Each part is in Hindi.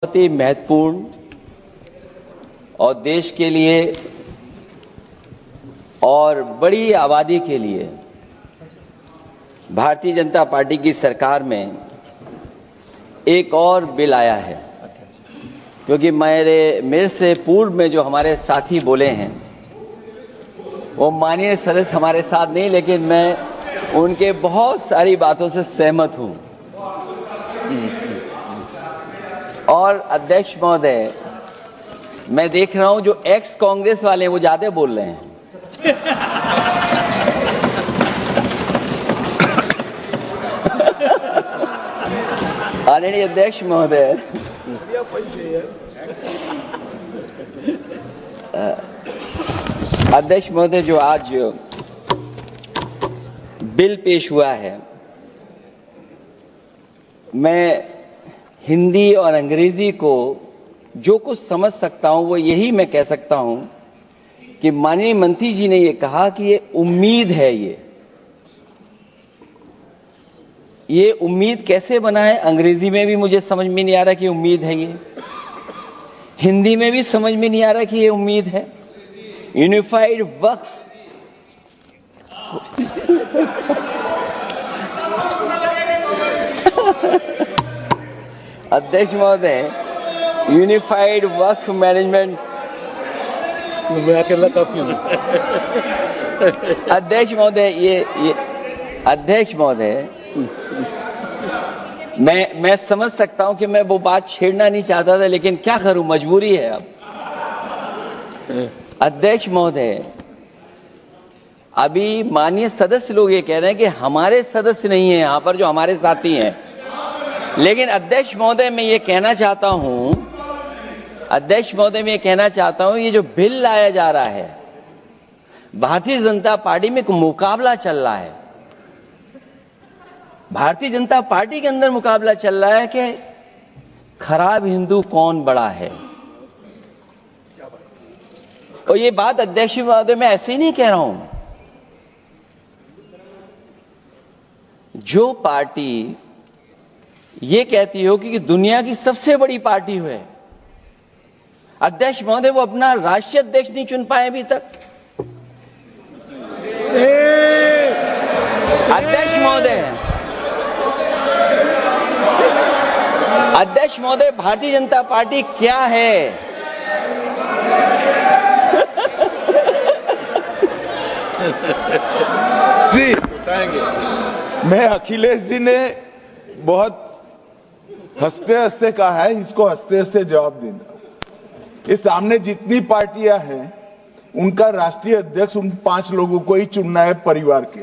बहुत ही महत्वपूर्ण और देश के लिए और बड़ी आबादी के लिए भारतीय जनता पार्टी की सरकार में एक और बिल आया है, क्योंकि मेरे से पूर्व में जो हमारे साथी बोले हैं वो माननीय सदस्य हमारे साथ नहीं, लेकिन मैं उनके बहुत सारी बातों से सहमत हूं। और अध्यक्ष महोदय, मैं देख रहा हूं जो एक्स कांग्रेस वाले वो ज्यादा बोल रहे हैं। आदरणीय अध्यक्ष महोदय, अध्यक्ष महोदय, जो आज बिल पेश हुआ है, मैं हिंदी और अंग्रेजी को जो कुछ समझ सकता हूं वो यही मैं कह सकता हूं कि माननीय मंत्री जी ने ये कहा कि ये उम्मीद है। ये उम्मीद कैसे बना है, अंग्रेजी में भी मुझे समझ में नहीं आ रहा कि उम्मीद है ये, हिंदी में भी समझ में नहीं आ रहा कि ये उम्मीद है। यूनिफाइड वक्फ अध्यक्ष महोदय, यूनिफाइड वक्फ मैनेजमेंट, अध्यक्ष महोदय, ये अध्यक्ष महोदय, मैं समझ सकता हूं कि मैं वो बात छेड़ना नहीं चाहता था, लेकिन क्या करूं, मजबूरी है अब। अध्यक्ष महोदय, अभी माननीय सदस्य लोग ये कह रहे हैं कि हमारे सदस्य नहीं है यहां पर जो हमारे साथी हैं, लेकिन अध्यक्ष महोदय मैं ये कहना चाहता हूं, अध्यक्ष महोदय मैं ये कहना चाहता हूं, ये जो बिल लाया जा रहा है, भारतीय जनता पार्टी में एक मुकाबला चल रहा है। भारतीय जनता पार्टी के अंदर मुकाबला चल रहा है कि खराब हिंदू कौन बड़ा है। और ये बात अध्यक्ष महोदय मैं ऐसे ही नहीं कह रहा हूं। जो पार्टी ये कहती हो कि दुनिया की सबसे बड़ी पार्टी है, अध्यक्ष महोदय वो अपना राष्ट्रीय अध्यक्ष नहीं चुन पाए अभी तक। अध्यक्ष महोदय, अध्यक्ष महोदय, भारतीय जनता पार्टी क्या है? जी, मैं अखिलेश जी ने बहुत हंसते हंसते कहा है, इसको हंसते हंसते जवाब देना। इस सामने जितनी पार्टियां हैं उनका राष्ट्रीय अध्यक्ष उन 5 लोगों को ही चुनना है परिवार के।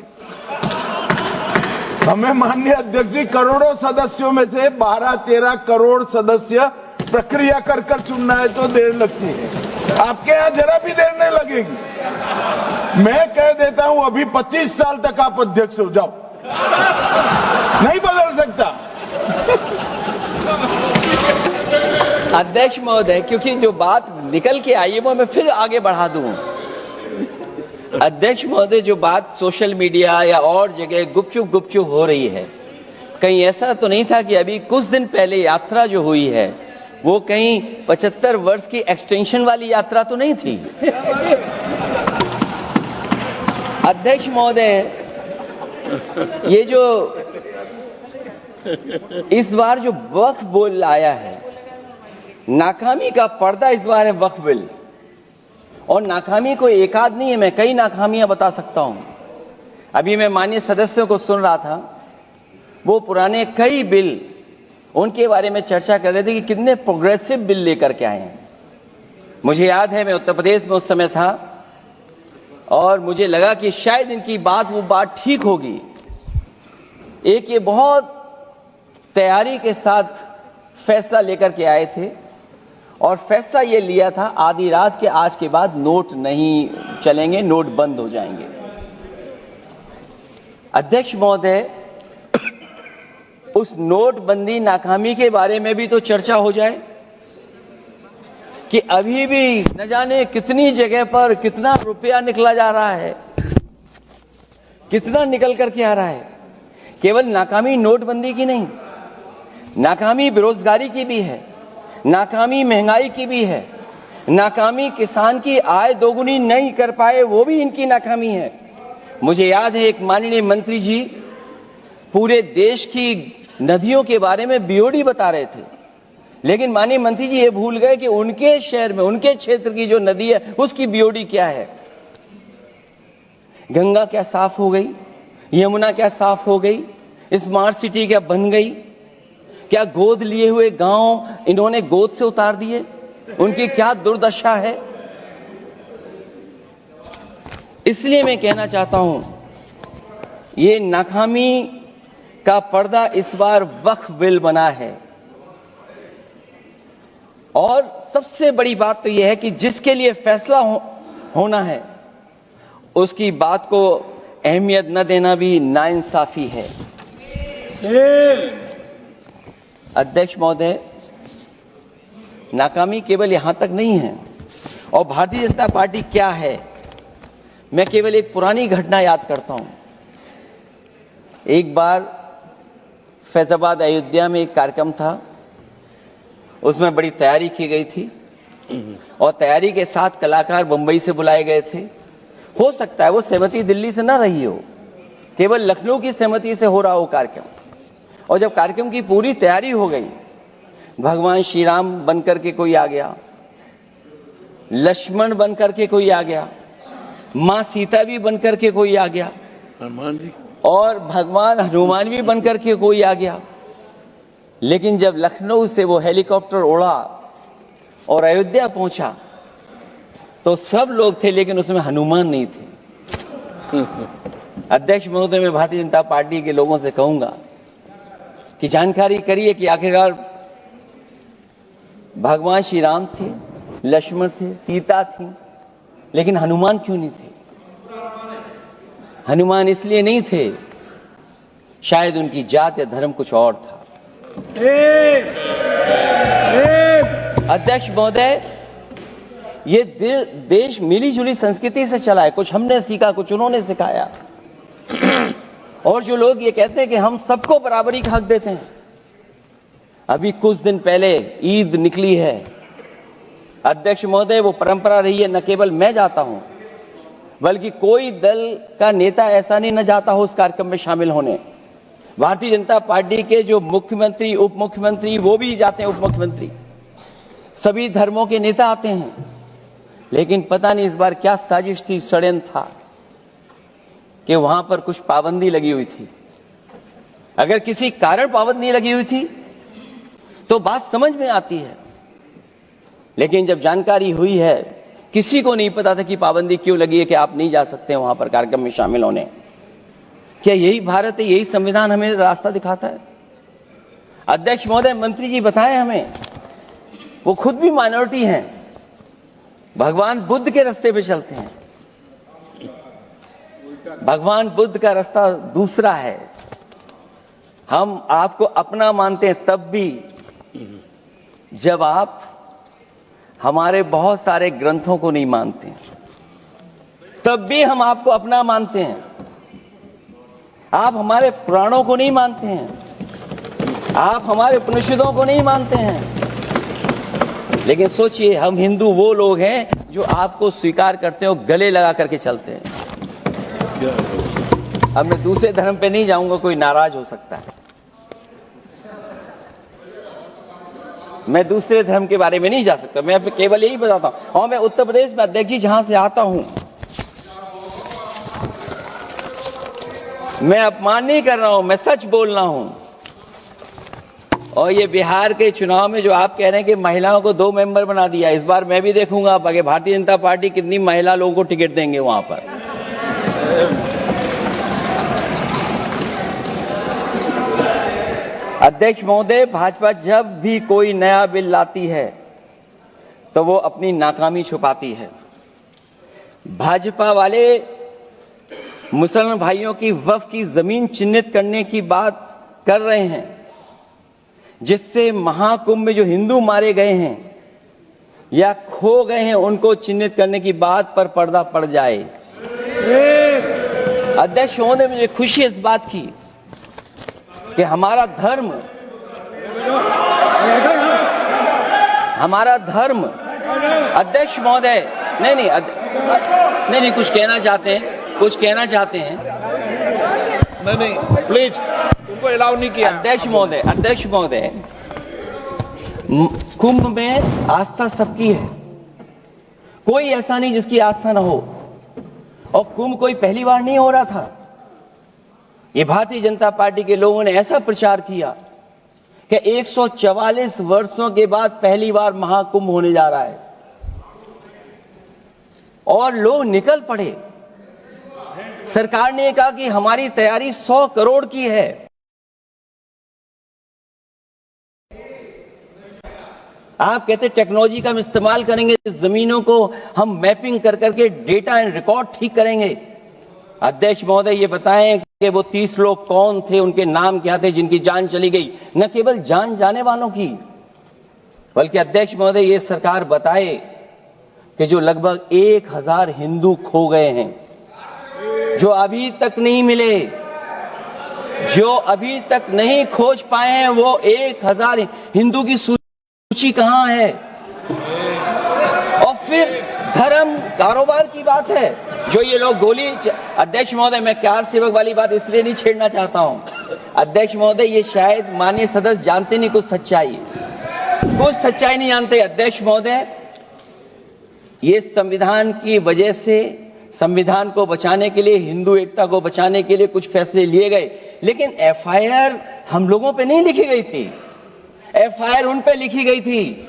हमें माननीय अध्यक्ष जी करोड़ों सदस्यों में से 12-13 करोड़ सदस्य प्रक्रिया कर कर चुनना है तो देर लगती है। आपके यहां जरा भी देर नहीं लगेगी। मैं कह देता हूं अभी 25 साल तक आप अध्यक्ष हो जाओ, नहीं बदल सकता। अध्यक्ष महोदय, क्योंकि जो बात निकल के आई है वो मैं फिर आगे बढ़ा दूं। अध्यक्ष महोदय, जो बात सोशल मीडिया या और जगह गुपचुप हो रही है, कहीं ऐसा तो नहीं था कि अभी कुछ दिन पहले यात्रा जो हुई है वो कहीं 75 वर्ष की एक्सटेंशन वाली यात्रा तो नहीं थी। अध्यक्ष महोदय, ये जो इस बार जो वक्फ बिल आया है, नाकामी का पर्दा इस बार है वक्फ बिल। और नाकामी को एक आध नहीं है, मैं कई नाकामियां बता सकता हूं। अभी मैं माननीय सदस्यों को सुन रहा था, वो पुराने कई बिल उनके बारे में चर्चा कर रहे थे कि कितने प्रोग्रेसिव बिल लेकर के आए हैं। मुझे याद है मैं उत्तर प्रदेश में उस समय था और मुझे लगा कि शायद इनकी वो बात ठीक होगी। एक ये बहुत तैयारी के साथ फैसला लेकर के आए थे और फैसला ये लिया था आधी रात के आज के बाद नोट नहीं चलेंगे, नोट बंद हो जाएंगे। अध्यक्ष महोदय, उस नोटबंदी नाकामी के बारे में भी तो चर्चा हो जाए कि अभी भी न जाने कितनी जगह पर कितना रुपया निकला जा रहा है, कितना निकल करके आ रहा है। केवल नाकामी नोटबंदी की नहीं, नाकामी बेरोजगारी की भी है, नाकामी महंगाई की भी है, नाकामी किसान की आय दोगुनी नहीं कर पाए वो भी इनकी नाकामी है। मुझे याद है एक माननीय मंत्री जी पूरे देश की नदियों के बारे में बीओडी बता रहे थे, लेकिन माननीय मंत्री जी ये भूल गए कि उनके शहर में, उनके क्षेत्र की जो नदी है उसकी बीओडी क्या है। गंगा क्या साफ हो गई, यमुना क्या साफ हो गई, स्मार्ट सिटी क्या बन गई, क्या गोद लिए हुए गांव इन्होंने गोद से उतार दिए, उनकी क्या दुर्दशा है। इसलिए मैं कहना चाहता हूं, ये नाकामी का पर्दा इस बार वक्फ बिल बना है। और सबसे बड़ी बात तो यह है कि जिसके लिए फैसला होना है उसकी बात को अहमियत न देना भी नाइंसाफी है। अध्यक्ष महोदय, नाकामी केवल यहां तक नहीं है। और भारतीय जनता पार्टी क्या है, मैं केवल एक पुरानी घटना याद करता हूं। एक बार फैजाबाद अयोध्या में एक कार्यक्रम था, उसमें बड़ी तैयारी की गई थी और तैयारी के साथ कलाकार बंबई से बुलाए गए थे। हो सकता है वो सहमति दिल्ली से ना रही हो, केवल लखनऊ की सहमति से हो रहा हो कार्यक्रम। और जब कार्यक्रम की पूरी तैयारी हो गई, भगवान श्री राम बनकर के कोई आ गया, लक्ष्मण बनकर के कोई आ गया, मां सीता भी बनकर के कोई आ गया, हनुमान जी, और भगवान हनुमान भी बनकर के कोई आ गया। लेकिन जब लखनऊ से वो हेलीकॉप्टर उड़ा और अयोध्या पहुंचा तो सब लोग थे, लेकिन उसमें हनुमान नहीं थे। अध्यक्ष महोदय, मैं भारतीय जनता पार्टी के लोगों से कहूंगा कि जानकारी करिए कि आखिरकार भगवान श्री राम थे, लक्ष्मण थे, सीता थी, लेकिन हनुमान क्यों नहीं थे? हनुमान इसलिए नहीं थे, शायद उनकी जात या धर्म कुछ और था। अध्यक्ष महोदय, ये देश मिली जुली संस्कृति से चला है। कुछ हमने सीखा, कुछ उन्होंने सिखाया। और जो लोग ये कहते हैं कि हम सबको बराबरी का हक देते हैं, अभी कुछ दिन पहले ईद निकली है। अध्यक्ष महोदय, वो परंपरा रही है, न केवल मैं जाता हूं बल्कि कोई दल का नेता ऐसा नहीं न जाता हो उस कार्यक्रम में शामिल होने। भारतीय जनता पार्टी के जो मुख्यमंत्री, उप मुख्यमंत्री, वो भी जाते हैं, उप मुख्यमंत्री, सभी धर्मों के नेता आते हैं। लेकिन पता नहीं इस बार क्या साजिश थी, षड्यंत्र था कि वहां पर कुछ पाबंदी लगी हुई थी। अगर किसी कारण पाबंदी लगी हुई थी तो बात समझ में आती है, लेकिन जब जानकारी हुई है, किसी को नहीं पता था कि पाबंदी क्यों लगी है कि आप नहीं जा सकते वहां पर कार्यक्रम में शामिल होने। क्या यही भारत है, यही संविधान हमें रास्ता दिखाता है? अध्यक्ष महोदय, मंत्री जी बताएं हमें, वो खुद भी माइनॉरिटी हैं, भगवान बुद्ध के रास्ते पे चलते हैं। भगवान बुद्ध का रास्ता दूसरा है। हम आपको अपना मानते हैं तब भी जब आप हमारे बहुत सारे ग्रंथों को नहीं मानते, तब भी हम आपको अपना मानते हैं। आप हमारे पुराणों को नहीं मानते हैं, आप हमारे उपनिषदों को नहीं मानते हैं। लेकिन सोचिए, हम हिंदू वो लोग हैं जो आपको स्वीकार करते हैं और गले लगा करके चलते हैं। अब मैं दूसरे धर्म पे नहीं जाऊंगा, कोई नाराज हो सकता है। मैं दूसरे धर्म के बारे में नहीं जा सकता, मैं केवल यही बताता हूं। और मैं उत्तर प्रदेश में, अध्यक्ष जी, जहां से आता हूं, मैं अपमान नहीं कर रहा हूं, मैं सच बोल रहा हूं। और ये बिहार के चुनाव में जो आप कह रहे हैं कि महिलाओं को 2 मेंबर बना दिया, इस बार मैं भी देखूंगा आगे भारतीय जनता पार्टी कितनी महिला लोगों को टिकट देंगे वहां पर। अध्यक्ष महोदय, भाजपा जब भी कोई नया बिल लाती है तो वो अपनी नाकामी छुपाती है। भाजपा वाले मुसलमान भाइयों की वक्फ की जमीन चिन्हित करने की बात कर रहे हैं, जिससे महाकुंभ में जो हिंदू मारे गए हैं या खो गए हैं, उनको चिन्हित करने की बात पर पर्दा पड़ जाए। अध्यक्ष महोदय, मुझे खुशी इस बात की कि हमारा धर्म हमारा धर्म, अध्यक्ष महोदय, नहीं, कुछ कहना चाहते हैं। नहीं, प्लीज, उनको अलाउ नहीं किया। अध्यक्ष महोदय, कुंभ में आस्था सबकी है, कोई ऐसा नहीं जिसकी आस्था ना हो। और कुंभ कोई पहली बार नहीं हो रहा था। ये भारतीय जनता पार्टी के लोगों ने ऐसा प्रचार किया कि 144 वर्षों के बाद पहली बार महाकुंभ होने जा रहा है, और लोग निकल पड़े। सरकार ने कहा कि हमारी तैयारी 100 करोड़ की है। आप कहते टेक्नोलॉजी का हम इस्तेमाल करेंगे, जमीनों को हम मैपिंग कर करके डेटा एंड रिकॉर्ड ठीक करेंगे। अध्यक्ष महोदय, ये बताएं कि वो 30 लोग कौन थे, उनके नाम क्या थे जिनकी जान चली गई, न केवल जान जाने वालों की, बल्कि अध्यक्ष महोदय ये सरकार बताए कि जो लगभग 1000 हिंदू खो गए हैं, जो अभी तक नहीं मिले, जो अभी तक नहीं खोज पाए हैं, वो 1000 हिंदू की सूची कहां है? और फिर धर्म कारोबार की बात है, जो ये लोग गोली। अध्यक्ष महोदय, मैं कार सेवक वाली बात इसलिए नहीं छेड़ना चाहता हूं। अध्यक्ष महोदय, ये शायद माननीय सदस्य जानते नहीं कुछ सच्चाई नहीं जानते। अध्यक्ष महोदय, ये संविधान की वजह से, संविधान को बचाने के लिए, हिंदू एकता को बचाने के लिए कुछ फैसले लिए गए, लेकिन एफआईआर हम लोगों पे नहीं लिखी गई थी। एफआईआर उन पे लिखी गई थी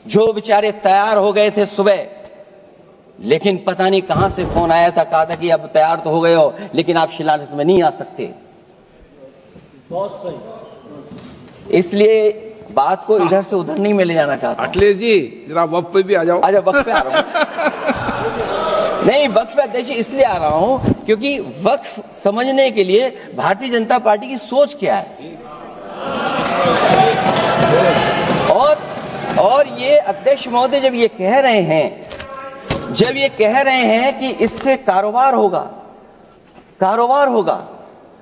जो बेचारे तैयार हो गए थे सुबह, लेकिन पता नहीं कहां से फोन आया था, कहा था कि अब तैयार तो हो गए हो, लेकिन आप शिलान्यास में नहीं आ सकते। बहुत सही। इसलिए बात को इधर से उधर नहीं में ले जाना चाहता। अखिलेश जी, जरा वक्त पे भी आ जाओ। अच्छा, वक्त पे आ रहा हूं। नहीं, वक्त पे अध्यक्ष इसलिए आ रहा हूं क्योंकि वक्त समझने के लिए भारतीय जनता पार्टी की सोच क्या है। और ये अध्यक्ष महोदय जब ये कह रहे हैं कि इससे कारोबार होगा,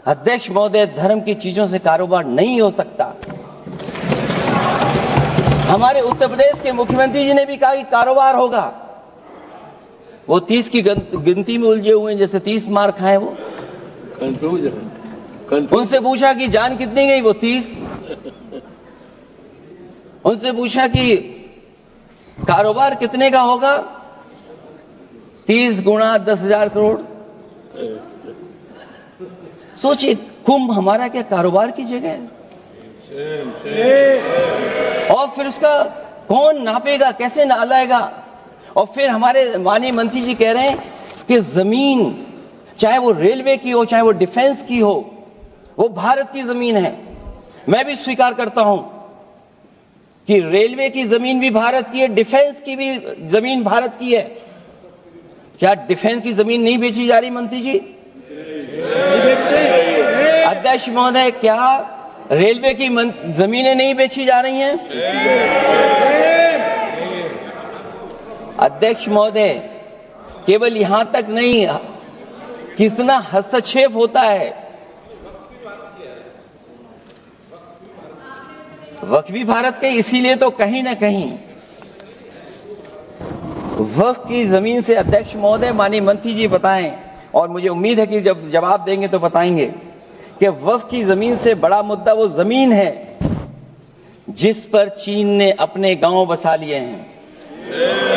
अध्यक्ष महोदय, धर्म की चीजों से कारोबार नहीं हो सकता। हमारे उत्तर प्रदेश के मुख्यमंत्री जी ने भी कहा कि कारोबार होगा। वो 30 की गिनती में उलझे हुए हैं, जैसे 30 मार खाए वो। उनसे पूछा कि जान कितनी गई, वो 30। उनसे पूछा कि कारोबार कितने का होगा, 30 गुणा 10,000 करोड़। सोचिए, कुंभ हमारा क्या कारोबार की जगह है? और फिर उसका कौन नापेगा, कैसे नालाएगा? और फिर हमारे माननीय मंत्री जी कह रहे हैं कि जमीन, चाहे वो रेलवे की हो, चाहे वो डिफेंस की हो, वो भारत की जमीन है। मैं भी स्वीकार करता हूं कि रेलवे की जमीन भी भारत की है, डिफेंस की भी जमीन भारत की है। क्या डिफेंस की जमीन नहीं बेची जा रही मंत्री जी? अध्यक्ष महोदय, क्या रेलवे की जमीनें नहीं बेची जा रही हैं? अध्यक्ष महोदय, केवल यहां तक नहीं, कितना हस्तक्षेप होता है। वक्फ भी भारत के, इसीलिए तो कहीं ना कहीं वक्फ की जमीन से, अध्यक्ष महोदय, माननीय मंत्री जी बताएं, और मुझे उम्मीद है कि जब जवाब देंगे तो बताएंगे कि वक्फ की जमीन से बड़ा मुद्दा वो जमीन है जिस पर चीन ने अपने गांव बसा लिए हैं,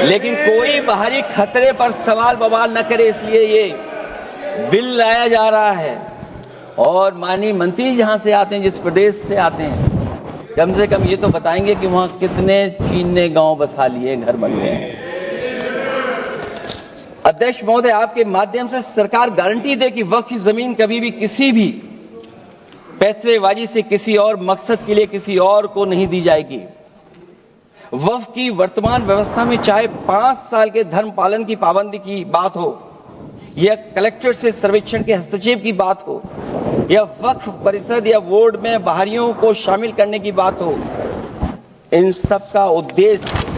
लेकिन कोई बाहरी खतरे पर सवाल बवाल न करे, इसलिए ये बिल लाया जा रहा है। और माननीय मंत्री जहां से आते हैं, जिस प्रदेश से आते हैं, कम से कम ये तो बताएंगे कि वहां कितने चीन ने गांव बसा लिए, घर बन गए हैं। अध्यक्ष महोदय, आपके माध्यम से सरकार गारंटी दे कि वक्फ की जमीन कभी भी किसी भी पैतरेबाजी से किसी और मकसद के लिए किसी और को नहीं दी जाएगी। वक्फ की वर्तमान व्यवस्था में चाहे 5 साल के धर्म पालन की पाबंदी की बात हो, या कलेक्टर से सर्वेक्षण के हस्तक्षेप की बात हो, या वक्फ परिषद या बोर्ड में बाहरियों को शामिल करने की बात हो, इन सब का उद्देश्य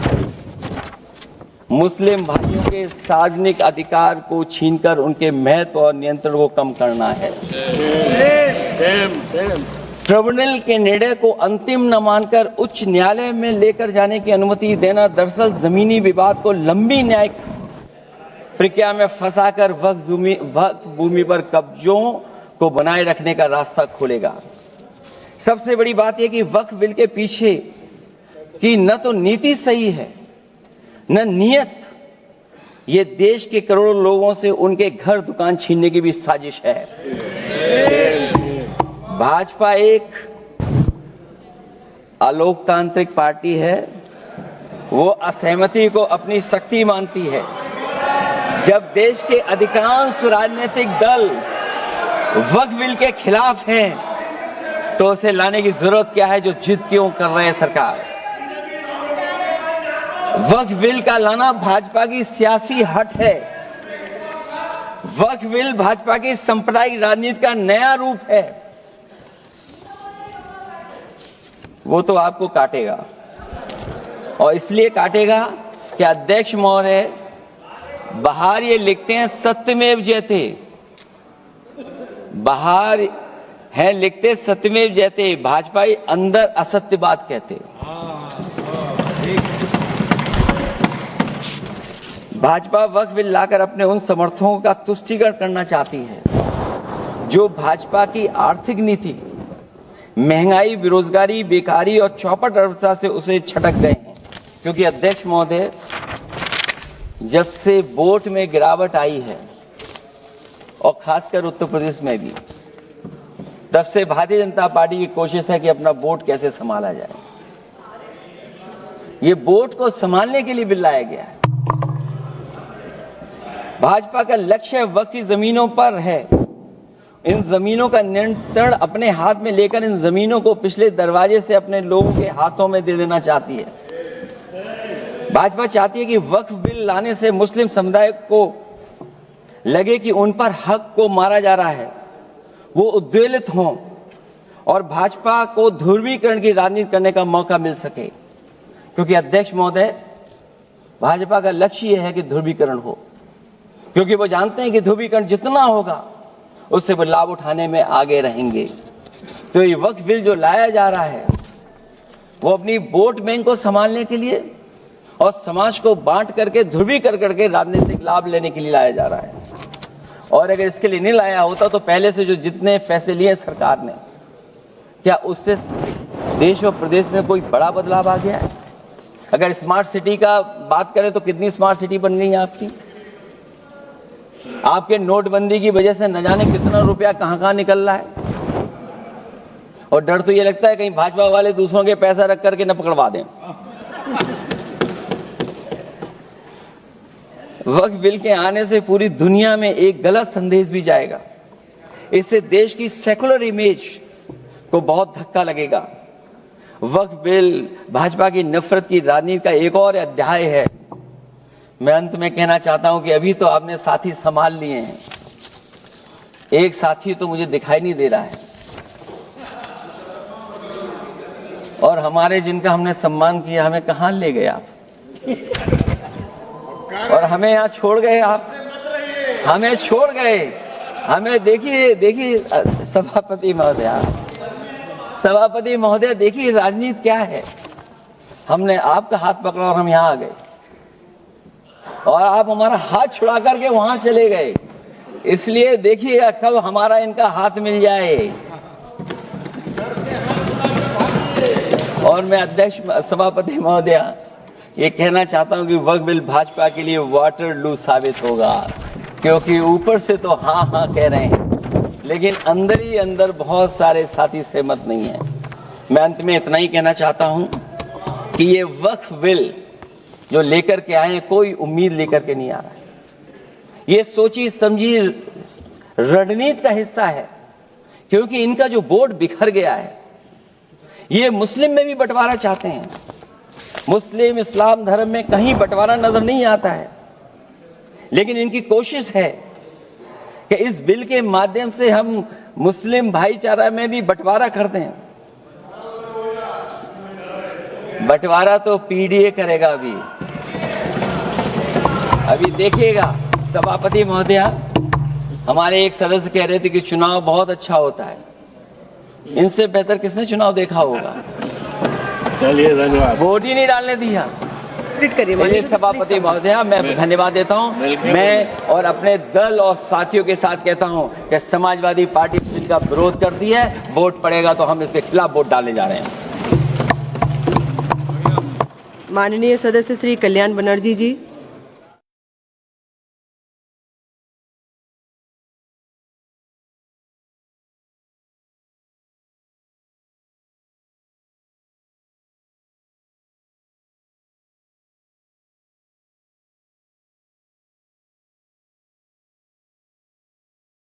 मुस्लिम भाइयों के सार्वजनिक अधिकार को छीनकर उनके महत्व और नियंत्रण को कम करना है। ट्रिब्यूनल के निर्णय को अंतिम न मानकर उच्च न्यायालय में लेकर जाने की अनुमति देना दरअसल जमीनी विवाद को लंबी न्यायिक प्रक्रिया में फंसाकर वक्फ भूमि पर कब्जों को बनाए रखने का रास्ता खोलेगा। सबसे बड़ी बात यह कि वक्फ बिल के पीछे की न तो नीति सही है न नीयत, ये देश के करोड़ों लोगों से उनके घर दुकान छीनने की भी साजिश है। भाजपा एक अलोकतांत्रिक पार्टी है, वो असहमति को अपनी शक्ति मानती है। जब देश के अधिकांश राजनीतिक दल वक्फ बिल के खिलाफ हैं, तो उसे लाने की जरूरत क्या है जो जिद क्यों कर रहे हैं सरकार। वक्फ बिल का लाना भाजपा की सियासी हट है। वक्फ बिल भाजपा की सांप्रदायिक राजनीति का नया रूप है। वो तो आपको काटेगा, और इसलिए काटेगा कि अध्यक्ष महोदय बाहर ये लिखते हैं सत्यमेव जयते, बाहर है लिखते सत्यमेव जयते, भाजपा अंदर असत्य बात कहते। भाजपा वक्फ बिल लाकर अपने उन समर्थकों का तुष्टीकरण करना चाहती है जो भाजपा की आर्थिक नीति, महंगाई, बेरोजगारी, बेकारी और चौपट अर्थव्यवस्था से उसे छटक गए हैं। क्योंकि अध्यक्ष महोदय, जब से वोट में गिरावट आई है और खासकर उत्तर प्रदेश में भी, तब से भारतीय जनता पार्टी की कोशिश है कि अपना वोट कैसे संभाला जाए। ये वोट को संभालने के लिए बिल लाया गया है। भाजपा का लक्ष्य वक्फ की जमीनों पर है। इन जमीनों का नियंत्रण अपने हाथ में लेकर इन जमीनों को पिछले दरवाजे से अपने लोगों के हाथों में दे देना चाहती है। भाजपा चाहती है कि वक्फ बिल लाने से मुस्लिम समुदाय को लगे कि उन पर हक को मारा जा रहा है, वो उद्वेलित हों और भाजपा को ध्रुवीकरण की राजनीति करने का मौका मिल सके। क्योंकि अध्यक्ष महोदय, भाजपा का लक्ष्य यह है कि ध्रुवीकरण हो, क्योंकि वो जानते हैं कि ध्रुवीकरण जितना होगा उससे वो लाभ उठाने में आगे रहेंगे। तो ये वक्फ बिल जो लाया जा रहा है, वो अपनी वोट बैंक को संभालने के लिए और समाज को बांट करके ध्रुवीकरण करके राजनीतिक लाभ लेने के लिए लाया जा रहा है। और अगर इसके लिए नहीं लाया होता तो पहले से जो जितने फैसले लिए सरकार ने, क्या उससे देश और प्रदेश में कोई बड़ा बदलाव आ गया है? अगर स्मार्ट सिटी का बात करें तो कितनी स्मार्ट सिटी बन गई है आपकी? आपके नोटबंदी की वजह से न जाने कितना रुपया कहां निकल रहा है। और डर तो ये लगता है कहीं भाजपा वाले दूसरों के पैसा रख करके न पकड़वा दें। वक्फ बिल के आने से पूरी दुनिया में एक गलत संदेश भी जाएगा। इससे देश की सेकुलर इमेज को बहुत धक्का लगेगा। वक्फ बिल भाजपा की नफरत की राजनीति का एक और अध्याय है। मैं अंत में कहना चाहता हूं कि अभी तो आपने साथी संभाल लिए हैं, एक साथी तो मुझे दिखाई नहीं दे रहा है। और हमारे जिनका हमने सम्मान किया, हमें कहां ले गए आप? और हमें यहां छोड़ गए आप, हमें छोड़ गए। हमें देखिए सभापति महोदय देखिए राजनीति क्या है। हमने आपका हाथ पकड़ा और हम यहां आ गए, और आप हमारा हाथ छुड़ा करके वहां चले गए। इसलिए देखिए कब हमारा इनका हाथ मिल जाए। और मैं अध्यक्ष सभापति महोदय ये कहना चाहता हूं कि वक्फ बिल भाजपा के लिए वाटरलू साबित होगा, क्योंकि ऊपर से तो हाँ हाँ कह रहे हैं, लेकिन अंदर ही अंदर बहुत सारे साथी सहमत नहीं है। मैं अंत में इतना ही कहना चाहता हूं कि ये वक्फ बिल जो लेकर के आए, कोई उम्मीद लेकर के नहीं आ रहा है। ये सोची समझी रणनीति का हिस्सा है, क्योंकि इनका जो वोट बिखर गया है, ये मुस्लिम में भी बंटवारा चाहते हैं। मुस्लिम इस्लाम धर्म में कहीं बंटवारा नजर नहीं आता है, लेकिन इनकी कोशिश है कि इस बिल के माध्यम से हम मुस्लिम भाईचारा में भी बंटवारा करते हैं। बंटवारा तो पीडीए करेगा। अभी देखिएगा सभापति महोदया, हमारे एक सदस्य कह रहे थे कि चुनाव बहुत अच्छा होता है, इनसे बेहतर किसने चुनाव देखा होगा? चलिए धन्यवाद। वोट ही नहीं डालने दिया। करिए चलिए सभापति महोदया, मैं धन्यवाद देता हूं। मैं और अपने दल और साथियों के साथ कहता हूं कि समाजवादी पार्टी बिल का विरोध करती है, वोट पड़ेगा तो हम इसके खिलाफ वोट डालने जा रहे हैं। माननीय सदस्य श्री कल्याण बनर्जी जी।